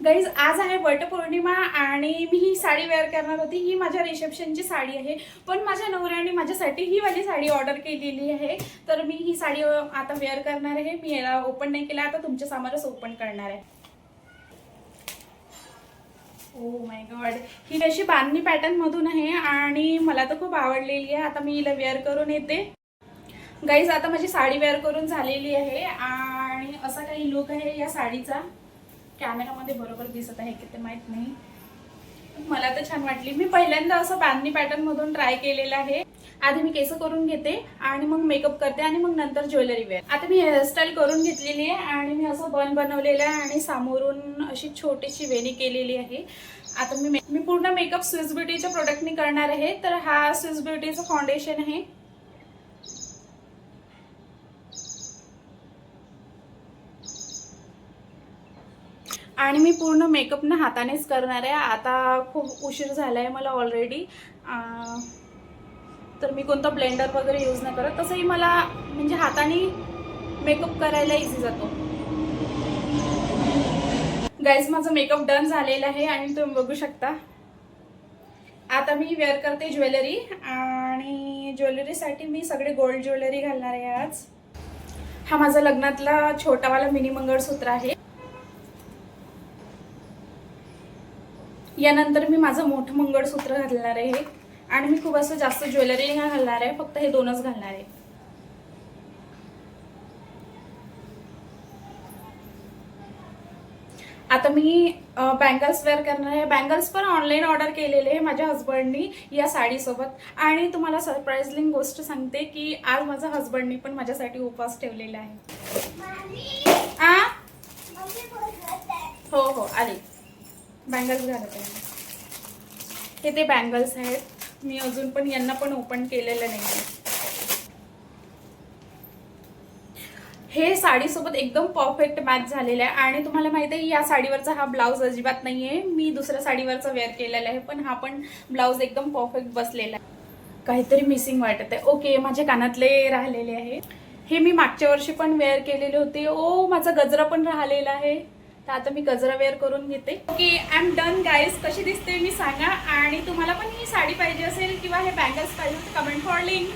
Guys आज आहे वटपौर्णिमा आणि मी ही साडी वेअर करणार होती। ही माझ्या रिसेप्शनची साडी आहे, पण माझ्या नवऱ्याने माझ्यासाठी ही वाली साडी ऑर्डर केलेली आहे। तर मी ही साडी आता वेअर करणार आहे। मी याला ओपन नाही केला, आता तुमच्या समोरच ओपन करणार आहे। ओ माय गॉड, ही अशी बांधणी पॅटर्न मधून आहे आणि मला तर खूप आवडलेली आहे। आता मी हिला वेअर करून येते। गाईज आता माझी साडी वेअर करून झालेली आहे आणि असा काही लुक आहे या साडीचा। कॅमेरामध्ये बरोबर दिसत आहे की ते माहित नाही, मला तर छान वाटली। मी पहिल्यांदा असं बांधणी पॅटर्न मधून ट्राय केलेलं आहे। आधी मी केस करून घेते आणि मग मेकअप करते आणि मग नंतर ज्वेलरी वेअर। आता मी हेअरस्टाईल करून घेतलेली आहे आणि मी असं बन बनवलेलं आहे आणि समोरून अशी छोटीशी वेणी केलेली आहे। आता मी पूर्ण मेकअप स्विस ब्युटीच्या प्रोडक्टनी करणार आहे। तर हा स्विस ब्युटीचा फाउंडेशन आहे। आणि मी पूर्ण मेकअप ना हातानेच करणार आहे। आता खूप उशीर झालाय मला ऑलरेडी, तर मी कोणता ब्लेंडर वगैरे यूज नाही करत। तसंही मला म्हणजे हाताने मेकअप करायला इझी जातो। गाइस माझा मेकअप डन झालेला आहे आणि तुम्ही बघू शकता। आता मी वेअर करते ज्वेलरी आणि ज्वेलरीसाठी मी सगळे गोल्ड ज्वेलरी घालणार आहे आज। हा माझा लग्नातला छोटावाला मिनी मंगळसूत्र आहे। यानंतर मी माझं मोठं मंगळसूत्र घालणार आहे आणि मी खूप असं जास्त ज्वेलरी नाही घालणार आहे, फक्त हे दोनच घालणार आहे। आता मी बँगल्स वेअर करणार आहे। बँगल्स पण ऑनलाईन ऑर्डर केलेले आहे माझ्या हस्बंडनी या साडीसोबत। आणि तुम्हाला सरप्राइजिंग गोष्ट सांगते की आज माझ्या हस्बंडनी पण माझ्यासाठी उपवास ठेवलेला आहे। हो हो आले। बँगल्स घालत आहे हे ते बँगल्स आहेत। मी अजून पण यांना पण ओपन केलेलं नाही। हे साडीसोबत एकदम परफेक्ट मॅच झालेलं आहे। आणि तुम्हाला माहिती आहे या साडीवरचा हा ब्लाउज अजिबात नाहीये, मी दुसऱ्या साडीवरचा वेअर केलेला आहे, पण हा पण ब्लाउज एकदम परफेक्ट बसलेला आहे। काहीतरी मिसिंग वाटत आहे। ओके, माझ्या कानातले राहिलेले आहे। हे मी मागच्या वर्षी पण वेअर केलेले होते। ओ माझा गजरा पण राहिलेला आहे, तर आता मी गजरा वेअर करून घेते। Okay, I am done guys. कशी दिसते मी सांगा, आणि तुम्हाला पण ही साडी पाहिजे असेल किंवा हे बँगल्स पाहिजे तर कमेंट फॉर लिंक।